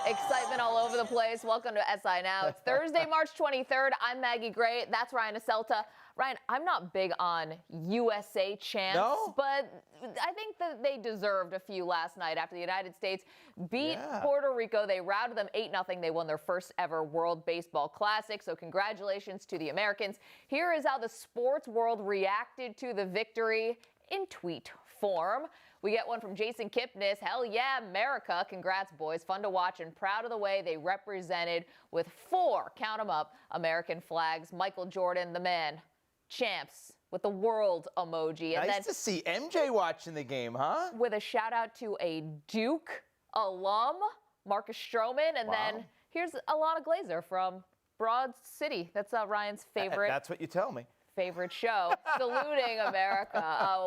Excitement all over the place. Welcome to SI Now. It's Thursday, March 23rd. I'm Maggie Gray. That's Ryan Aselta. Ryan, I'm not big on USA chants, but I think that they deserved a few last night after the United States beat Puerto Rico. They routed them 8-0. They won their first ever World Baseball Classic. So congratulations to the Americans. Here is how the sports world reacted to the victory in tweet form. We get one from Jason Kipnis. Hell yeah, America. Congrats, boys. Fun to watch and proud of the way they represented with 4, count them up, American flags. Michael Jordan, the man. Champs with the world emoji. And nice to see MJ watching the game, huh? With a shout out to a Duke alum, Marcus Stroman. And then here's Alana Glazer from Broad City. That's Ryan's favorite. That's what you tell me. Favorite show, saluting America.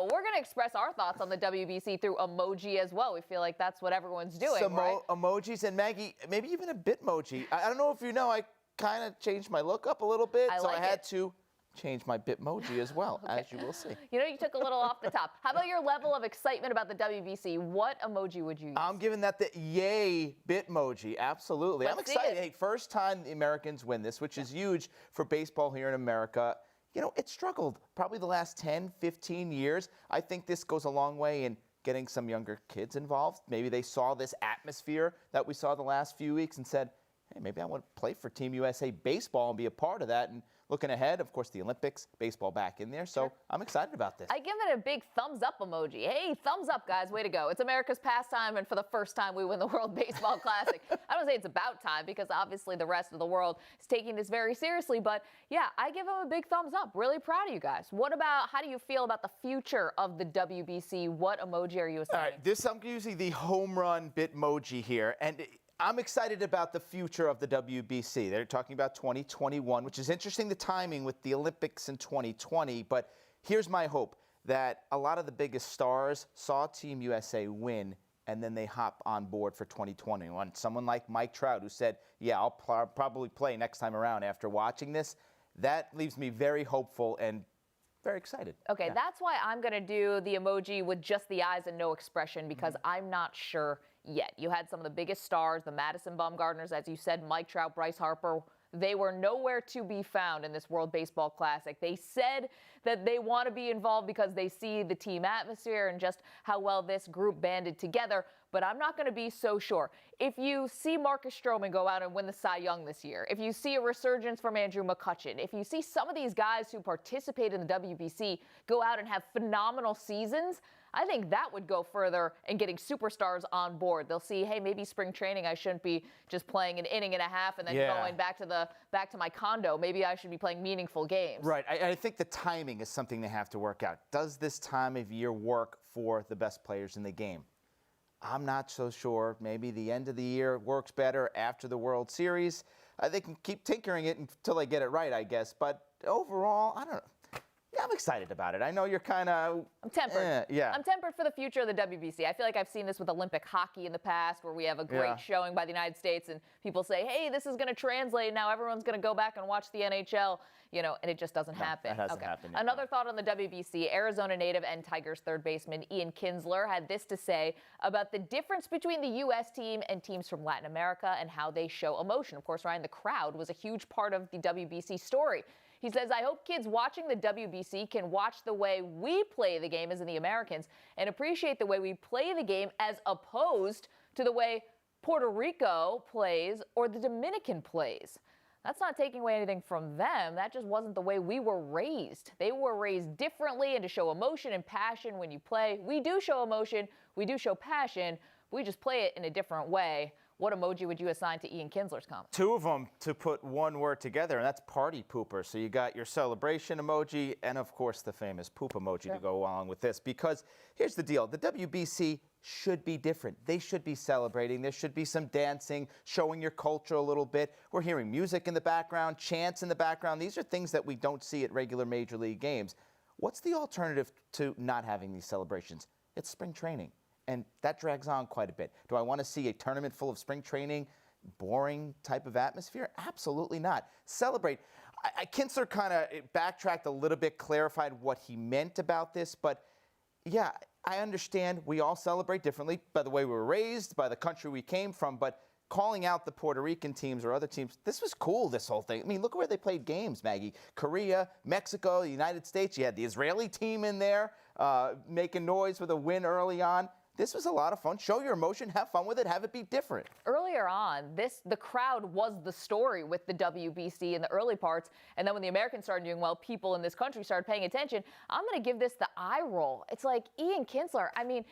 We're going to express our thoughts on the WBC through emoji as well. We feel like that's what everyone's doing, right? Emojis, and Maggie, maybe even a Bitmoji. I don't know if you know, I kind of changed my look up a little bit, so I had to change my Bitmoji as well, as you will see. You know, you took a little off the top. How about your level of excitement about the WBC? What emoji would you use? I'm giving that the yay Bitmoji, absolutely. I'm excited. Hey, first time the Americans win this, which is huge for baseball here in America. You know, it struggled probably the last 10, 15 years. I think this goes a long way in getting some younger kids involved. Maybe they saw this atmosphere that we saw the last few weeks and said, hey, maybe I want to play for Team USA baseball and be a part of that. And looking ahead, of course, the Olympics, baseball back in there. So I'm excited about this. I give it a big thumbs up emoji. Hey, thumbs up, guys. Way to go. It's America's pastime, and for the first time, we win the World Baseball Classic. I don't say it's about time because obviously the rest of the world is taking this very seriously. But yeah, I give them a big thumbs up. Really proud of you guys. What about, how do you feel about the future of the WBC? What emoji are you assigning? All right, I'm using the home run Bitmoji here. And I'm excited about the future of the WBC. They're talking about 2021, which is interesting, the timing with the Olympics in 2020. But here's my hope, that a lot of the biggest stars saw Team USA win, and then they hop on board for 2021. Someone like Mike Trout, who said, yeah, I'll probably play next time around after watching this. That leaves me very hopeful and very excited. Okay, that's why I'm going to do the emoji with just the eyes and no expression, because I'm not sure yet. You had some of the biggest stars, the Madison Bumgarners, as you said, Mike Trout, Bryce Harper. They were nowhere to be found in this World Baseball Classic. They said that they want to be involved because they see the team atmosphere and just how well this group banded together. But I'm not going to be so sure. If you see Marcus Stroman go out and win the Cy Young this year, if you see a resurgence from Andrew McCutchen, if you see some of these guys who participate in the WBC go out and have phenomenal seasons, I think that would go further in getting superstars on board. They'll see, hey, maybe spring training, I shouldn't be just playing an inning and a half and then going back to my condo. Maybe I should be playing meaningful games. Right. I think the timing is something they have to work out. Does this time of year work for the best players in the game? I'm not so sure. Maybe the end of the year works better after the World Series. They can keep tinkering it until they get it right, I guess. But overall, I don't know. Yeah, I'm excited about it. I know you're kind of... I'm tempered. I'm tempered for the future of the WBC. I feel like I've seen this with Olympic hockey in the past, where we have a great showing by the United States, and people say, hey, this is going to translate. Now everyone's going to go back and watch the NHL, you know, and it just doesn't happen. That hasn't happened yet. Another thought on the WBC, Arizona native and Tigers third baseman Ian Kinsler had this to say about the difference between the U.S. team and teams from Latin America and how they show emotion. Of course, Ryan, the crowd was a huge part of the WBC story. He says, I hope kids watching the WBC can watch the way we play the game as in the Americans and appreciate the way we play the game as opposed to the way Puerto Rico plays or the Dominican plays. That's not taking away anything from them. That just wasn't the way we were raised. They were raised differently, and to show emotion and passion when you play. We do show emotion. We do show passion. We just play it in a different way. What emoji would you assign to Ian Kinsler's comment? 2 of them to put one word together, and that's party pooper. So you got your celebration emoji and, of course, the famous poop emoji to go along with this. Because here's the deal. The WBC should be different. They should be celebrating. There should be some dancing, showing your culture a little bit. We're hearing music in the background, chants in the background. These are things that we don't see at regular Major League games. What's the alternative to not having these celebrations? It's spring training. And that drags on quite a bit. Do I want to see a tournament full of spring training, boring type of atmosphere? Absolutely not. Celebrate. Kinsler kind of backtracked a little bit, clarified what he meant about this. But, yeah, I understand we all celebrate differently by the way we were raised, by the country we came from. But calling out the Puerto Rican teams or other teams, this was cool, this whole thing. I mean, look where they played games, Maggie. Korea, Mexico, the United States. You had the Israeli team in there making noise with a win early on. This was a lot of fun. Show your emotion, have fun with it, have it be different. Earlier on, the crowd was the story with the WBC in the early parts, and then when the Americans started doing well, people in this country started paying attention. I'm going to give this the eye roll. It's like Ian Kinsler. I mean,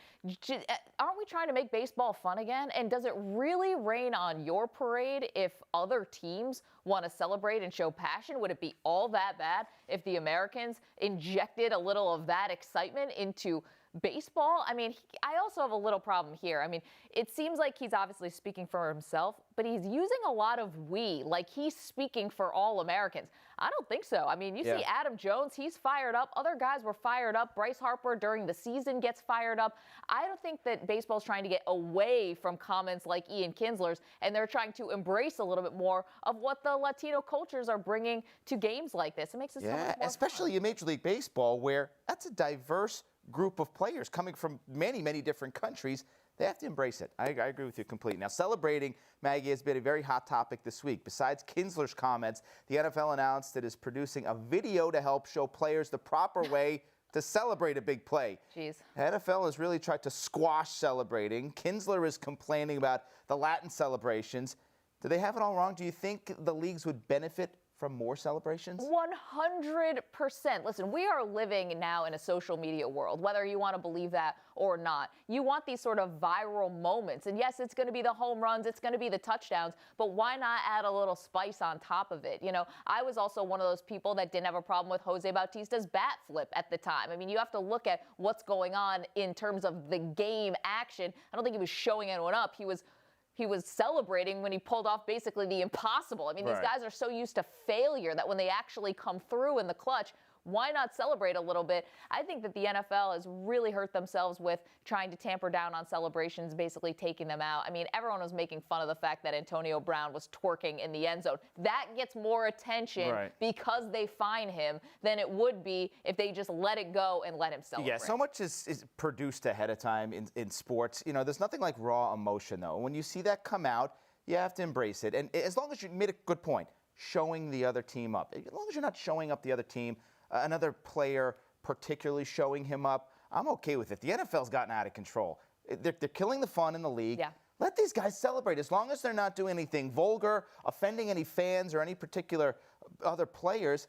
aren't we trying to make baseball fun again? And does it really rain on your parade if other teams want to celebrate and show passion? Would it be all that bad if the Americans injected a little of that excitement into baseball? I mean, I also have a little problem here. I mean, it seems like he's obviously speaking for himself, but he's using a lot of we, like he's speaking for all Americans. I don't think so. I mean, you see Adam Jones, he's fired up. Other guys were fired up. Bryce Harper during the season gets fired up. I don't think that baseball's trying to get away from comments like Ian Kinsler's, and they're trying to embrace a little bit more of what the Latino cultures are bringing to games like this. It makes it so much more especially fun. in Major League Baseball, where that's a diverse group of players coming from many, many different countries. They have to embrace it. I agree with you completely. Now, celebrating, Maggie, has been a very hot topic this week. Besides Kinsler's comments, the NFL announced it is producing a video to help show players the proper way to celebrate a big play. Jeez. The NFL has really tried to squash celebrating. Kinsler is complaining about the Latin celebrations. Do they have it all wrong? Do you think the leagues would benefit from more celebrations? 100%. Listen, we are living now in a social media world, whether you want to believe that or not. You want these sort of viral moments. And yes, it's going to be the home runs, it's going to be the touchdowns, but why not add a little spice on top of it? You know, I was also one of those people that didn't have a problem with Jose Bautista's bat flip at the time. I mean, you have to look at what's going on in terms of the game action. I don't think he was showing anyone up. He was celebrating when he pulled off basically the impossible. I mean, these guys are so used to failure that when they actually come through in the clutch, why not celebrate a little bit? I think that the NFL has really hurt themselves with trying to tamper down on celebrations, basically taking them out. I mean, everyone was making fun of the fact that Antonio Brown was twerking in the end zone. That gets more attention because they fine him than it would be if they just let it go and let him celebrate. Yeah, so much is produced ahead of time in sports. You know, there's nothing like raw emotion, though. When you see that come out, you have to embrace it. And as long as you made a good point, showing the other team up. As long as you're not showing up the other team, another player particularly showing him up, I'm okay with it. The NFL's gotten out of control. They're killing the fun in the league. Yeah. Let these guys celebrate. As long as they're not doing anything vulgar, offending any fans or any particular other players,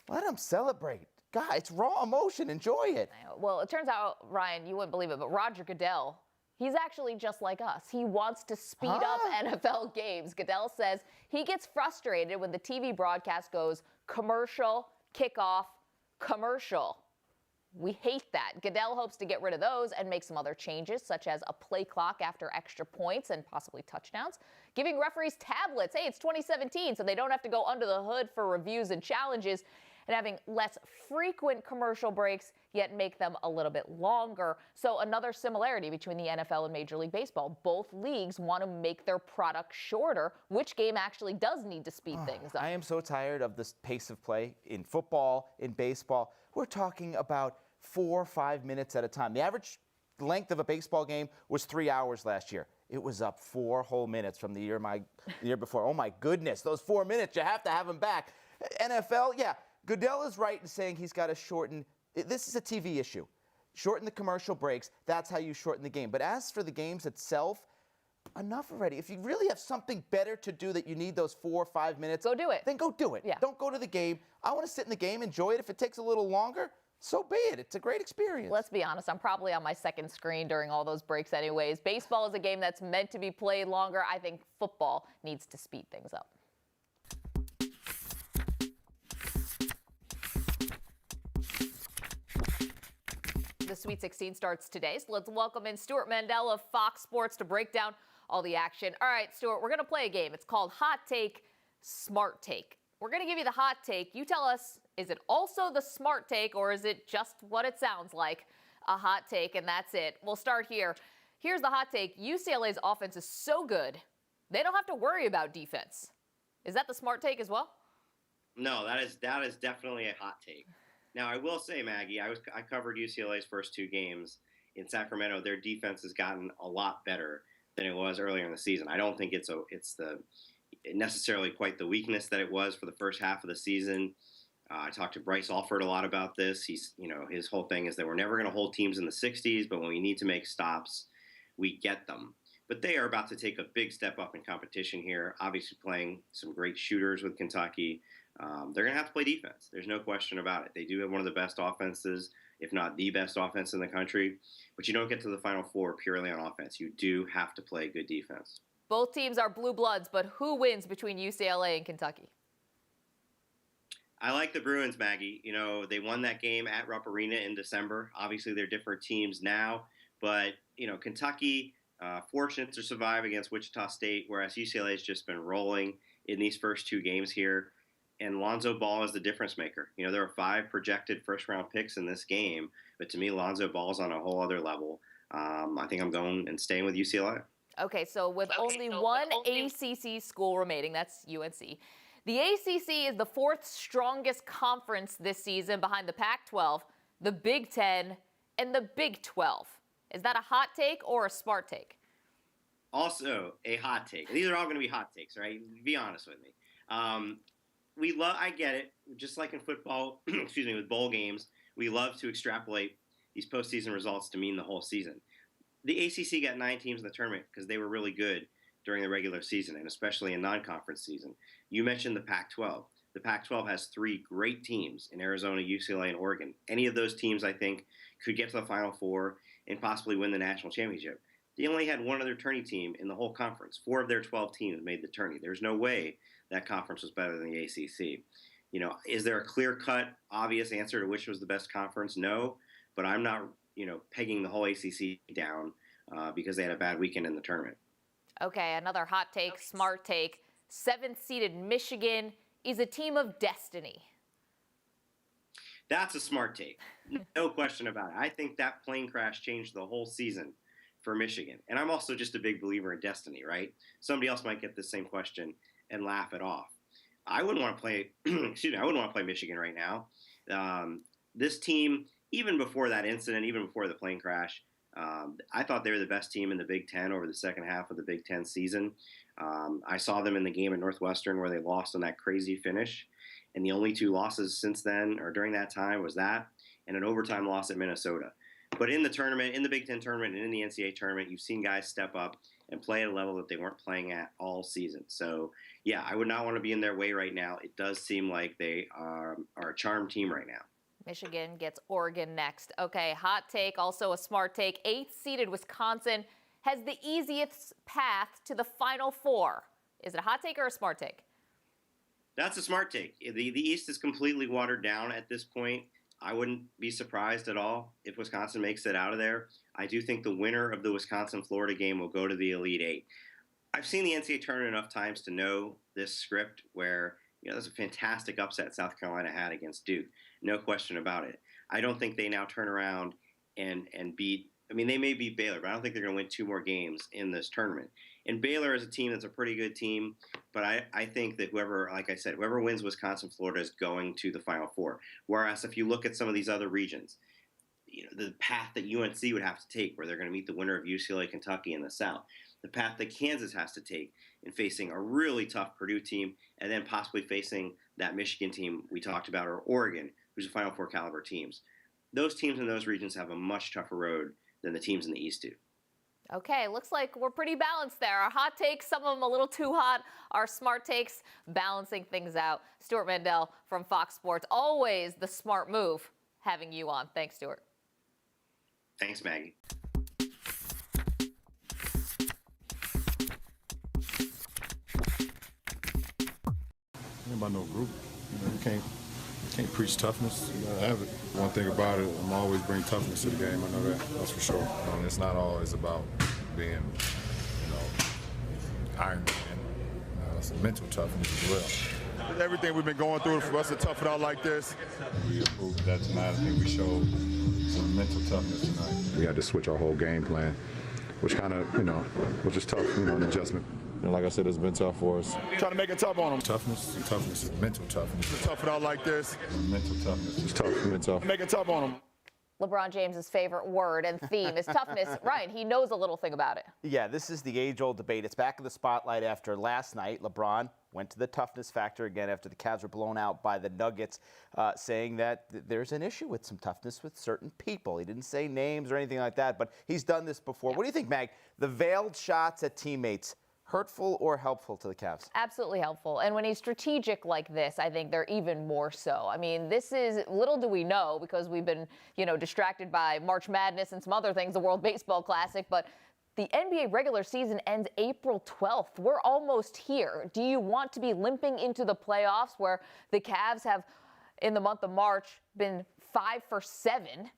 let them celebrate. God, it's raw emotion. Enjoy it. Well, it turns out, Ryan, you wouldn't believe it, but Roger Goodell, he's actually just like us. He wants to speed up NFL games. Goodell says he gets frustrated when the TV broadcast goes commercial, kickoff, commercial. We hate that. Goodell hopes to get rid of those and make some other changes, such as a play clock after extra points and possibly touchdowns, giving referees tablets. Hey, it's 2017, so they don't have to go under the hood for reviews and challenges, and having less frequent commercial breaks, yet make them a little bit longer. So another similarity between the NFL and Major League Baseball. Both leagues want to make their product shorter. Which game actually does need to speed things up? I am so tired of this pace of play in football, in baseball. We're talking about 4 or 5 minutes at a time. The average length of a baseball game was 3 hours last year. It was up 4 whole minutes from the year before. Oh my goodness, those 4 minutes, you have to have them back. NFL, yeah, Goodell is right in saying he's got to shorten. This is a TV issue. Shorten the commercial breaks. That's how you shorten the game. But as for the games itself, enough already. If you really have something better to do that you need those 4 or 5 minutes, go do it. Then go do it. Yeah. Don't go to the game. I want to sit in the game, enjoy it. If it takes a little longer, so be it. It's a great experience. Let's be honest. I'm probably on my second screen during all those breaks anyways. Baseball is a game that's meant to be played longer. I think football needs to speed things up. The Sweet 16 starts today, so let's welcome in Stewart Mandel of Fox Sports to break down all the action. All right, Stewart, we're going to play a game. It's called Hot Take, Smart Take. We're going to give you the hot take. You tell us, is it also the smart take, or is it just what it sounds like, a hot take, and that's it? We'll start here. Here's the hot take. UCLA's offense is so good, they don't have to worry about defense. Is that the smart take as well? No, that is definitely a hot take. Now, I will say, Maggie, I covered UCLA's first 2 games in Sacramento. Their defense has gotten a lot better. than it was earlier in the season. I don't think it's necessarily quite the weakness that it was for the first half of the season. I talked to Bryce Alford a lot about this. His whole thing is that we're never going to hold teams in the 60s, but when we need to make stops, we get them. But they are about to take a big step up in competition here, obviously playing some great shooters with Kentucky. They're going to have to play defense. There's no question about it. They do have one of the best offenses, if not the best offense in the country. But you don't get to the Final Four purely on offense. You do have to play good defense. Both teams are blue bloods, but who wins between UCLA and Kentucky? I like the Bruins, Maggie. They won that game at Rupp Arena in December. Obviously, they're different teams now. But, Kentucky, fortunate to survive against Wichita State, whereas UCLA has just been rolling in these first two games here. And Lonzo Ball is the difference maker. There are 5 projected first-round picks in this game. But to me, Lonzo Ball is on a whole other level. I think I'm going and staying with UCLA. Okay, so with only one ACC school remaining, that's UNC. The ACC is the 4th strongest conference this season behind the Pac-12, the Big Ten, and the Big 12. Is that a hot take or a smart take? Also a hot take. These are all going to be hot takes, right? Be honest with me. I get it. Just like in football, with bowl games, we love to extrapolate these postseason results to mean the whole season. The ACC got 9 teams in the tournament because they were really good during the regular season, and especially in non-conference season. You mentioned the Pac-12. The Pac-12 has 3 great teams in Arizona, UCLA, and Oregon. Any of those teams, I think, could get to the Final Four and possibly win the national championship. They only had one other tourney team in the whole conference. 4 of their 12 teams made the tourney. There's no way that conference was better than the ACC. Is there a clear-cut, obvious answer to which was the best conference? No, but I'm not, pegging the whole ACC down because they had a bad weekend in the tournament. Okay, another hot take, smart take. 7th-seeded Michigan is a team of destiny. That's a smart take. No question about it. I think that plane crash changed the whole season for Michigan. And I'm also just a big believer in destiny, right? Somebody else might get the same question and laugh it off. I wouldn't want to play, I wouldn't want to play Michigan right now. This team, even before that incident, even before the plane crash, I thought they were the best team in the Big Ten over the second half of the Big Ten season. I saw them in the game at Northwestern where they lost on that crazy finish. And the only 2 losses since then or during that time was that and an overtime loss at Minnesota. But in the tournament, in the Big Ten tournament and in the NCAA tournament, you've seen guys step up and play at a level that they weren't playing at all season. So, yeah, I would not want to be in their way right now. It does seem like they are a charmed team right now. Michigan gets Oregon next. Okay, hot take, also a smart take. 8th-seeded Wisconsin has the easiest path to the Final Four. Is it a hot take or a smart take? That's a smart take. The East is completely watered down at this point. I wouldn't be surprised at all if Wisconsin makes it out of there. I do think the winner of the Wisconsin-Florida game will go to the Elite 8. I've seen the NCAA tournament enough times to know this script where, there's a fantastic upset South Carolina had against Duke. No question about it. I don't think they now turn around and beat – they may beat Baylor, but I don't think they're going to win 2 more games in this tournament. And Baylor is a team that's a pretty good team, but I think that whoever wins Wisconsin-Florida is going to the Final Four. Whereas if you look at some of these other regions, the path that UNC would have to take where they're going to meet the winner of UCLA, Kentucky in the South, the path that Kansas has to take in facing a really tough Purdue team and then possibly facing that Michigan team we talked about or Oregon, who's a Final Four caliber teams. Those teams in those regions have a much tougher road than the teams in the East do. Okay, looks like we're pretty balanced there. Our hot takes, some of them a little too hot. Our smart takes, balancing things out. Stewart Mandel from Fox Sports. Always the smart move having you on. Thanks, Stewart. Thanks, Maggie. About no group. You can't preach toughness. You gotta have it. One thing about it, I'm always bring toughness to the game. I know that's for sure. And it's not always about being, Iron Man. It's mental toughness as well. Everything we've been going through for us to tough it out like this, we improved that tonight. I think we showed some mental toughness tonight. We had to switch our whole game plan, which kind of, was just tough, an adjustment. And like I said, it's been tough for us. Trying to make it tough on them. Toughness is mental toughness. To tough it out like this. Mental toughness. It's tough. It's tough. Make it tough on them. LeBron James's favorite word and theme is toughness. Ryan, he knows a little thing about it. Yeah, this is the age-old debate. It's back in the spotlight after last night. LeBron went to the toughness factor again after the Cavs were blown out by the Nuggets, saying that there's an issue with some toughness with certain people. He didn't say names or anything like that, but he's done this before. Yeah. What do you think, Mag? The veiled shots at teammates, hurtful or helpful to the Cavs? Absolutely helpful. And when he's strategic like this, I think they're even more so. I mean, this is, little do we know, because we've been, distracted by March Madness and some other things, the World Baseball Classic, but the NBA regular season ends April 12th. We're almost here. Do you want to be limping into the playoffs where the Cavs have, in the month of March, been 5 for 7?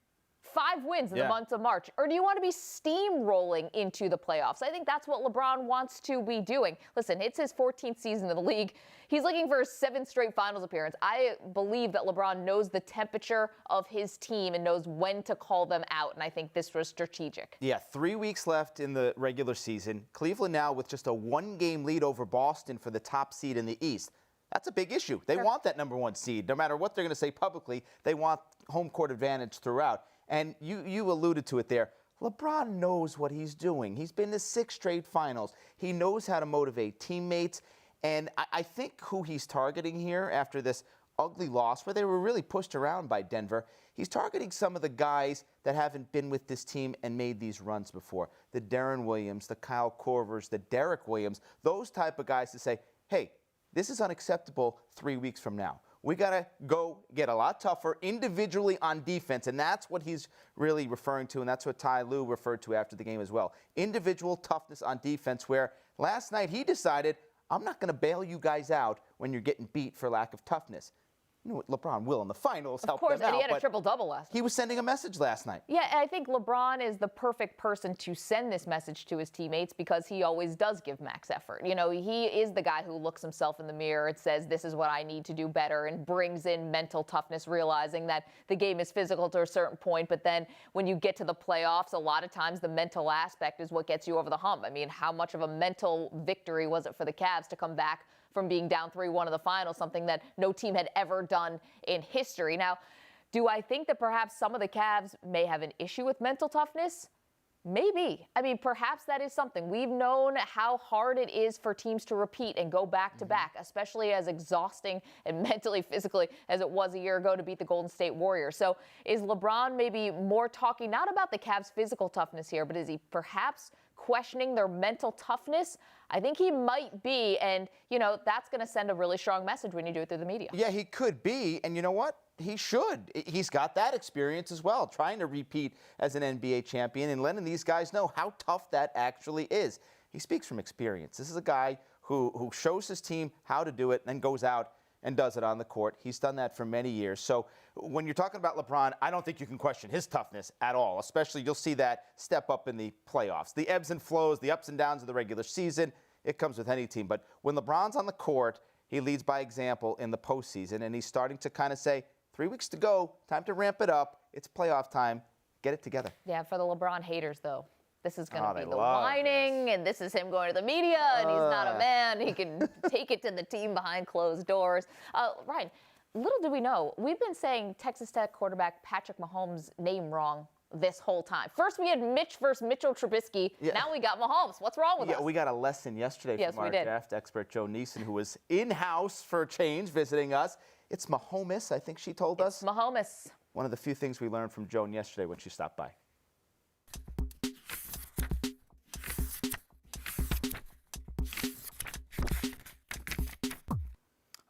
5 wins in the month of March? Or do you want to be steamrolling into the playoffs? I think that's what LeBron wants to be doing. Listen, it's his 14th season in the league. He's looking for his 7th straight finals appearance. I believe that LeBron knows the temperature of his team and knows when to call them out, and I think this was strategic. Yeah, 3 weeks left in the regular season. Cleveland now with just a 1-game lead over Boston for the top seed in the East. That's a big issue. They want that number 1 seed. No matter what they're going to say publicly, they want home court advantage throughout. And you alluded to it there. LeBron knows what he's doing. He's been to 6 straight finals. He knows how to motivate teammates. And I think who he's targeting here after this ugly loss, where they were really pushed around by Denver, he's targeting some of the guys that haven't been with this team and made these runs before. The Deron Williams, the Kyle Korvers, the Derek Williams, those type of guys to say, hey, this is unacceptable 3 weeks from now. We got to go get a lot tougher individually on defense, and that's what he's really referring to, and that's what Ty Lue referred to after the game as well. Individual toughness on defense, where last night he decided, I'm not going to bail you guys out when you're getting beat for lack of toughness. You know what LeBron will in the finals help them out. Of course, and he had a triple-double last night. He was sending a message last night. Yeah, and I think LeBron is the perfect person to send this message to his teammates because he always does give max effort. He is the guy who looks himself in the mirror and says, this is what I need to do better, and brings in mental toughness, realizing that the game is physical to a certain point, but then when you get to the playoffs, a lot of times the mental aspect is what gets you over the hump. I mean, how much of a mental victory was it for the Cavs to come back from being down 3-1 in the finals, something that no team had ever done in history? Now, do I think that perhaps some of the Cavs may have an issue with mental toughness? Maybe. I mean, perhaps that is something. We've known how hard it is for teams to repeat and go back-to-back, especially as exhausting and mentally, physically as it was a year ago to beat the Golden State Warriors. So is LeBron maybe more talking not about the Cavs' physical toughness here, but is he perhaps questioning their mental toughness? I think he might be, and, that's going to send a really strong message when you do it through the media. Yeah, he could be, and you know what? He should. He's got that experience as well, trying to repeat as an NBA champion and letting these guys know how tough that actually is. He speaks from experience. This is a guy who shows his team how to do it and then goes out and does it on the court. He's done that for many years. So when you're talking about LeBron, I don't think you can question his toughness at all, especially you'll see that step up in the playoffs. The ebbs and flows, the ups and downs of the regular season, it comes with any team. But when LeBron's on the court, he leads by example in the postseason, and he's starting to kind of say, 3 weeks to go, time to ramp it up. It's playoff time. Get it together. Yeah, for the LeBron haters, though, this is going to be the whining, and this is him going to the media, and he's not a man. He can take it to the team behind closed doors. Ryan, little do we know, we've been saying Texas Tech quarterback Patrick Mahomes' name wrong this whole time. First we had Mitch versus Mitchell Trubisky. Yeah. Now we got Mahomes. What's wrong with us? Yeah, we got a lesson yesterday from our draft expert, Joe Neeson, who was in-house for a change visiting us. It's Mahomes, I think she told us. Mahomes. One of the few things we learned from Joan yesterday when she stopped by.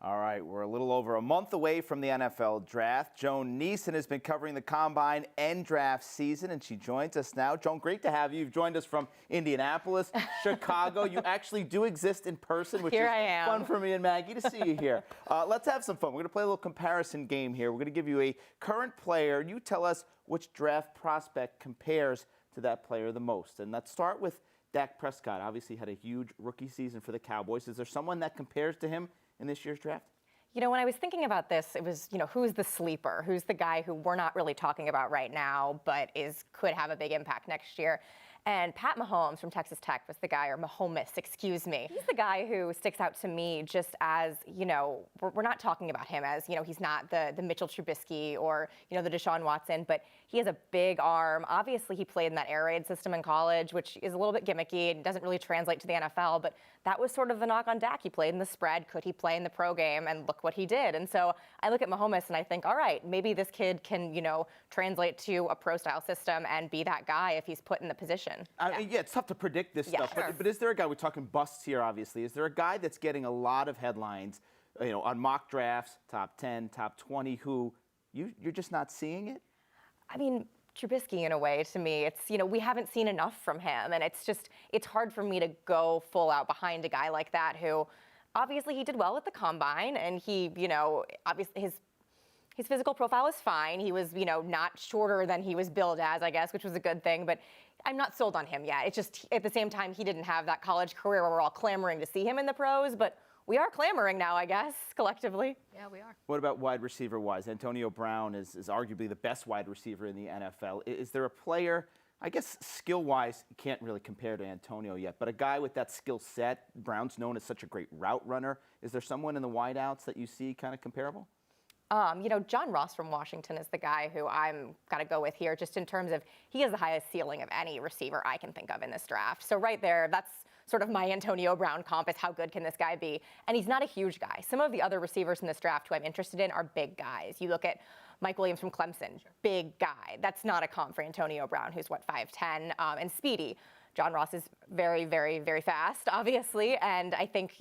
All right, we're a little over a month away from the NFL draft. Joan Neeson has been covering the combine and draft season, and she joins us now. Joan, great to have you. You've joined us from Indianapolis, Chicago. You actually do exist in person, which is fun for me and Maggie to see you here. Let's have some fun. We're going to play a little comparison game here. We're going to give you a current player. You tell us which draft prospect compares to that player the most. And let's start with Dak Prescott. Obviously had a huge rookie season for the Cowboys. Is there someone that compares to him in this year's draft? When I was thinking about this, it was, who's the sleeper? Who's the guy who we're not really talking about right now, but could have a big impact next year? And Pat Mahomes from Texas Tech was the guy, or Mahomes, excuse me. He's the guy who sticks out to me just as, we're not talking about him as, he's not the Mitchell Trubisky or, the Deshaun Watson, but he has a big arm. Obviously, he played in that air raid system in college, which is a little bit gimmicky and doesn't really translate to the NFL, but that was sort of the knock on Dak. He played in the spread. Could he play in the pro game? And look what he did. And so I look at Mahomes and I think, all right, maybe this kid can, translate to a pro-style system and be that guy if he's put in the position. Yeah, it's tough to predict this stuff. Sure. But is there a guy, we're talking busts here, obviously, is there a guy that's getting a lot of headlines, on mock drafts, top 10, top 20, who you're just not seeing it? I mean, Trubisky, in a way, to me, it's, we haven't seen enough from him. And it's hard for me to go full out behind a guy like that who, obviously, he did well at the combine. And he, obviously, his physical profile is fine. He was, not shorter than he was billed as, I guess, which was a good thing. But I'm not sold on him yet. It's just, at the same time, he didn't have that college career where we're all clamoring to see him in the pros. But we are clamoring now, I guess, collectively. Yeah, we are. What about wide receiver-wise? Antonio Brown is arguably the best wide receiver in the NFL. Is there a player, I guess skill-wise, you can't really compare to Antonio yet, but a guy with that skill set, Brown's known as such a great route runner. Is there someone in the wideouts that you see kind of comparable? John Ross from Washington is the guy who I'm got to go with here, just in terms of he has the highest ceiling of any receiver I can think of in this draft. So right there, that's sort of my Antonio Brown comp is how good can this guy be? And he's not a huge guy. Some of the other receivers in this draft who I'm interested in are big guys. You look at Mike Williams from Clemson, big guy. That's not a comp for Antonio Brown, who's 5'10", and speedy. John Ross is very, very, very fast, obviously, and I think,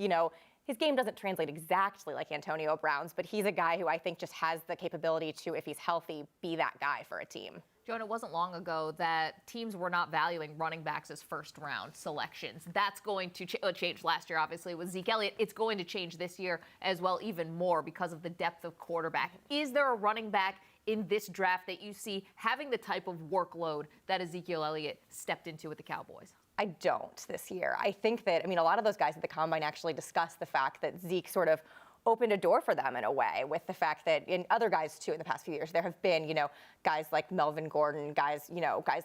his game doesn't translate exactly like Antonio Brown's, but he's a guy who I think just has the capability to, if he's healthy, be that guy for a team. Joan, it wasn't long ago that teams were not valuing running backs as first-round selections. That's going to change last year, obviously, with Zeke Elliott. It's going to change this year as well, even more because of the depth of quarterback. Is there a running back in this draft that you see having the type of workload that Ezekiel Elliott stepped into with the Cowboys? I don't this year. I think that, a lot of those guys at the Combine actually discussed the fact that Zeke sort of opened a door for them in a way, with the fact that in other guys too in the past few years, there have been, guys like Melvin Gordon, guys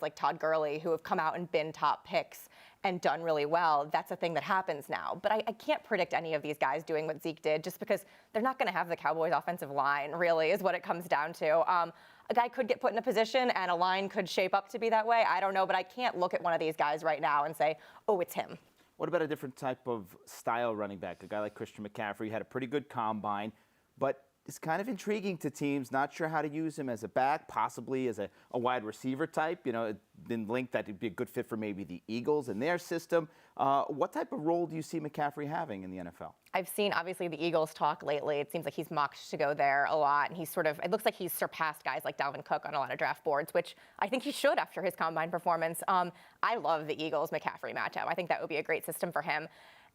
like Todd Gurley who have come out and been top picks and done really well. That's a thing that happens now. But I can't predict any of these guys doing what Zeke did, just because they're not going to have the Cowboys offensive line, really, is what it comes down to. A guy could get put in a position and a line could shape up to be that way. I don't know, but I can't look at one of these guys right now and say, oh, it's him. What about a different type of style running back? A guy like Christian McCaffrey had a pretty good combine, but is kind of intriguing to teams, not sure how to use him as a back, possibly as a wide receiver type. It's been linked that he'd be a good fit for maybe the Eagles and their system. What type of role do you see McCaffrey having in the NFL? I've seen, obviously, the Eagles talk lately. It seems like he's mocked to go there a lot, and it looks like he's surpassed guys like Dalvin Cook on a lot of draft boards, which I think he should after his combine performance. I love the Eagles-McCaffrey matchup. I think that would be a great system for him.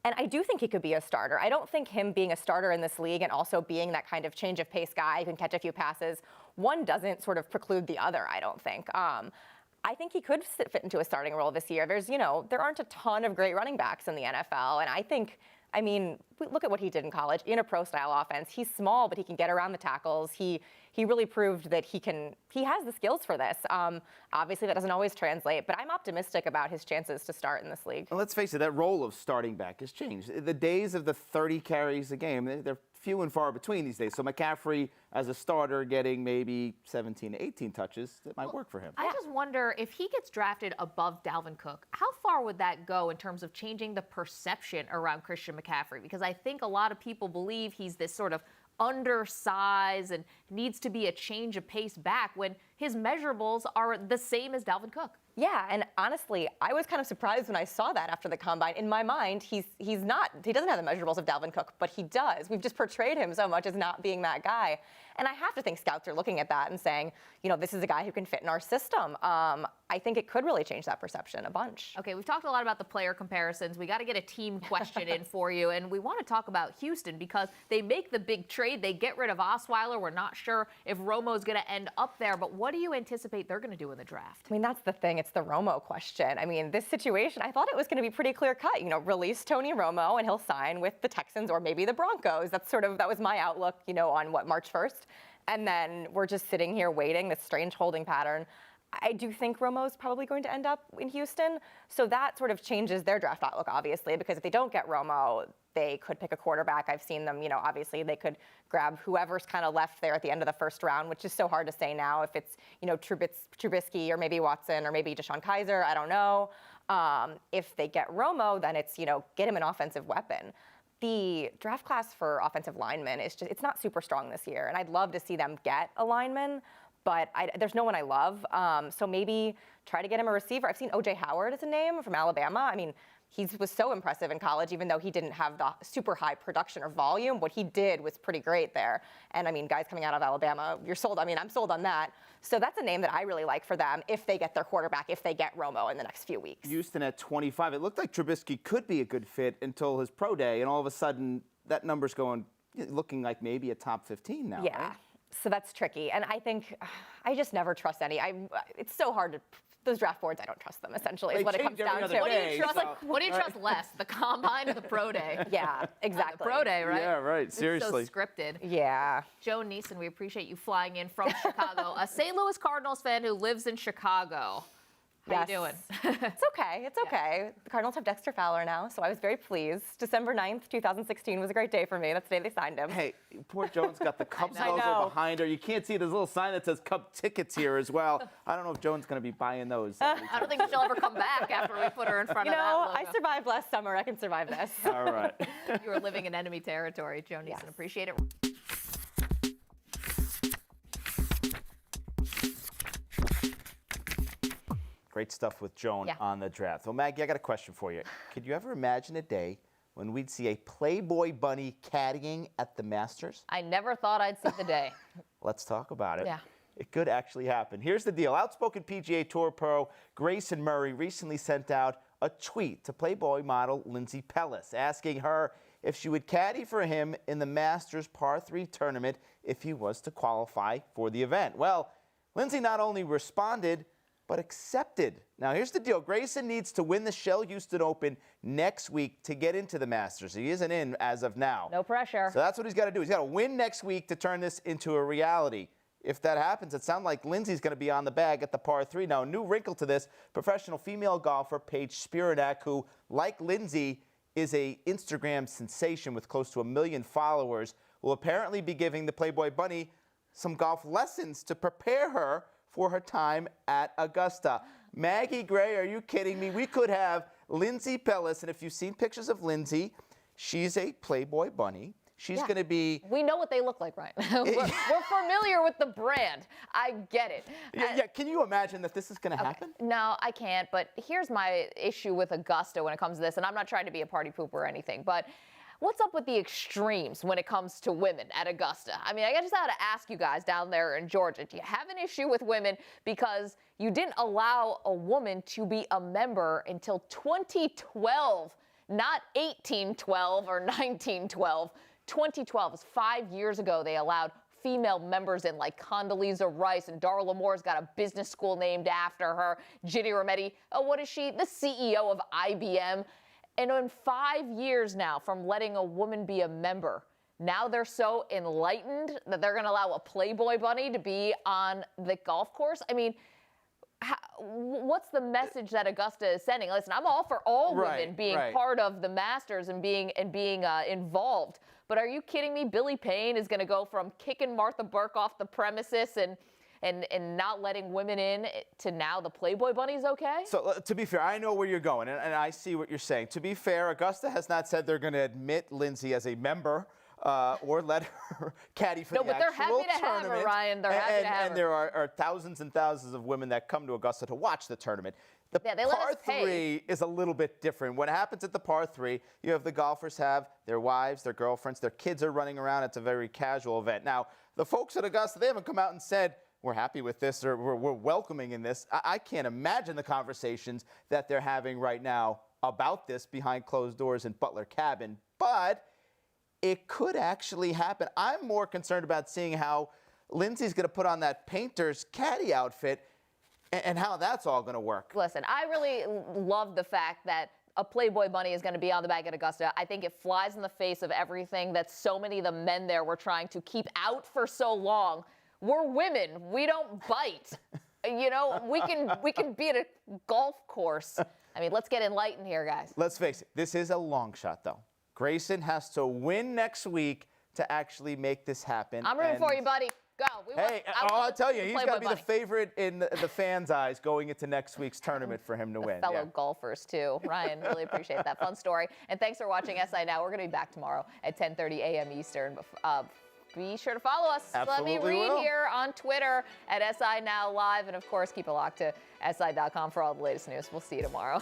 And I do think he could be a starter. I don't think him being a starter in this league and also being that kind of change of pace guy who can catch a few passes, one doesn't sort of preclude the other, I don't think. I think he could fit into a starting role this year. There aren't a ton of great running backs in the NFL, and I think, look at what he did in college in a pro-style offense. He's small, but he can get around the tackles. He really proved that he has the skills for this. Obviously, that doesn't always translate, but I'm optimistic about his chances to start in this league. Well, let's face it, that role of starting back has changed. The days of the 30 carries a game, they're few and far between these days. So McCaffrey, as a starter, getting maybe 17 to 18 touches, that might work for him. I just wonder if he gets drafted above Dalvin Cook, how far would that go in terms of changing the perception around Christian McCaffrey? Because I think a lot of people believe he's this sort of undersized and needs to be a change of pace back when his measurables are the same as Dalvin Cook. Yeah, and honestly, I was kind of surprised when I saw that after the Combine. In my mind, he doesn't have the measurables of Dalvin Cook, but he does. We've just portrayed him so much as not being that guy. And I have to think scouts are looking at that and saying, this is a guy who can fit in our system. I think it could really change that perception a bunch. Okay, we've talked a lot about the player comparisons. We got to get a team question in for you, and we want to talk about Houston because they make the big trade. They get rid of Osweiler. We're not sure if Romo's going to end up there, but what do you anticipate they're going to do in the draft? That's the thing. It's the Romo question. This situation, I thought it was going to be pretty clear cut. Release Tony Romo and he'll sign with the Texans or maybe the Broncos. That was my outlook, on March 1st. And then we're just sitting here waiting, this strange holding pattern. I do think Romo's probably going to end up in Houston. So that sort of changes their draft outlook, obviously, because if they don't get Romo, they could pick a quarterback. I've seen them, obviously they could grab whoever's kind of left there at the end of the first round, which is so hard to say now if it's, Trubisky or maybe Watson or maybe Deshaun Kaiser, I don't know. If they get Romo, then it's, get him an offensive weapon. The draft class for offensive linemen it's not super strong this year, and I'd love to see them get a lineman, but there's no one I love. So maybe try to get him a receiver. I've seen O.J. Howard as a name from Alabama. I mean, he was so impressive in college, even though he didn't have the super high production or volume. What he did was pretty great there. And I mean, guys coming out of Alabama, you're sold. I mean, I'm sold on that. So that's a name that I really like for them if they get their quarterback, if they get Romo in the next few weeks. Houston at 25. It looked like Trubisky could be a good fit until his pro day, and all of a sudden that number's looking like maybe a top 15 now. Yeah. Right? So that's tricky. And I think I just never trust any. It's so hard to. Those draft boards, I don't trust them, essentially, is what it comes down to. What do you trust less, the combine or the pro day? Yeah, exactly. The pro day, right? Yeah, right. Seriously. It's so scripted. Yeah. Joe Neeson, we appreciate you flying in from Chicago. A St. Louis Cardinals fan who lives in Chicago. How you doing? It's okay. It's okay. The Cardinals have Dexter Fowler now, so I was very pleased. December 9th, 2016 was a great day for me. That's the day they signed him. Hey, poor Jones got the Cubs logo behind her. You can't see this little sign that says Cub tickets here as well. I don't know if Jones going to be buying those. I don't think she'll ever come back after we put her in front of that logo. I survived last summer. I can survive this. All right. You were living in enemy territory, Joe Neeson. Yes. Appreciate it. Great stuff with Joan on the draft. Well, Maggie, I got a question for you. Could you ever imagine a day when we'd see a Playboy bunny caddying at the Masters? I never thought I'd see the day. Let's talk about it. Yeah. It could actually happen. Here's the deal. Outspoken PGA Tour pro Grayson Murray recently sent out a tweet to Playboy model Lindsay Pellis, asking her if she would caddy for him in the Masters Par 3 tournament if he was to qualify for the event. Well, Lindsay not only responded, but accepted. Now, here's the deal. Grayson needs to win the Shell Houston Open next week to get into the Masters. He isn't in as of now. No pressure. So that's what he's got to do. He's got to win next week to turn this into a reality. If that happens, it sounds like Lindsay's going to be on the bag at the Par 3. Now, a new wrinkle to this, professional female golfer Paige Spiranak, who, like Lindsay, is a Instagram sensation with close to 1 million followers, will apparently be giving the Playboy bunny some golf lessons to prepare her for her time at Augusta. Maggie Gray, are you kidding me? We could have Lindsay Pellis, and if you've seen pictures of Lindsay, she's a Playboy bunny. She's going to be... We know what they look like, Ryan. we're familiar with the brand. I get it. Yeah, can you imagine that this is going to happen? No, I can't, but here's my issue with Augusta when it comes to this, and I'm not trying to be a party pooper or anything, but what's up with the extremes when it comes to women at Augusta? I mean, I just had to ask you guys down there in Georgia, do you have an issue with women because you didn't allow a woman to be a member until 2012, not 1812 or 1912. 2012 is 5 years ago. They allowed female members in like Condoleezza Rice, and Darla Moore's got a business school named after her. Ginny Rometty, what is she? The CEO of IBM. And in 5 years now from letting a woman be a member, now they're so enlightened that they're going to allow a Playboy bunny to be on the golf course. I mean, what's the message that Augusta is sending? Listen, I'm all for all women being part of the Masters and being involved. But are you kidding me? Billy Payne is going to go from kicking Martha Burke off the premises and not letting women in to now the Playboy bunny's okay? So to be fair, I know where you're going, and I see what you're saying. To be fair, Augusta has not said they're going to admit Lindsay as a member or let her caddy for the actual tournament. No, but they're happy to have her, Ryan. They're happy to have her. And there are thousands and thousands of women that come to Augusta to watch the tournament. The they let Par us pay. 3 is a little bit different. What happens at the Par 3, you have the golfers have their wives, their girlfriends, their kids are running around. It's a very casual event. Now, the folks at Augusta, they haven't come out and said, we're happy with this or we're welcoming in this. I can't imagine the conversations that they're having right now about this behind closed doors in Butler Cabin. But it could actually happen. I'm more concerned about seeing how Lindsay's going to put on that painter's caddy outfit and how that's all going to work. Listen, I really love the fact that a Playboy bunny is going to be on the bag at Augusta. I think it flies in the face of everything that so many of the men there were trying to keep out for so long. We're women. We don't bite. You know, we can be at a golf course. I mean, let's get enlightened here, guys. Let's face it, this is a long shot, though. Grayson has to win next week to actually make this happen. I'm rooting for you, buddy. Go. I'll tell you, he's got to be the buddy. favorite in the fans' eyes going into next week's tournament for him to win. Fellow golfers, too. Ryan, really appreciate that. Fun story. And thanks for watching SI Now. We're going to be back tomorrow at 10:30 a.m. Eastern. Be sure to follow us. Absolutely Let me read will. here on Twitter at SI Now Live. And, of course, keep it locked to SI.com for all the latest news. We'll see you tomorrow.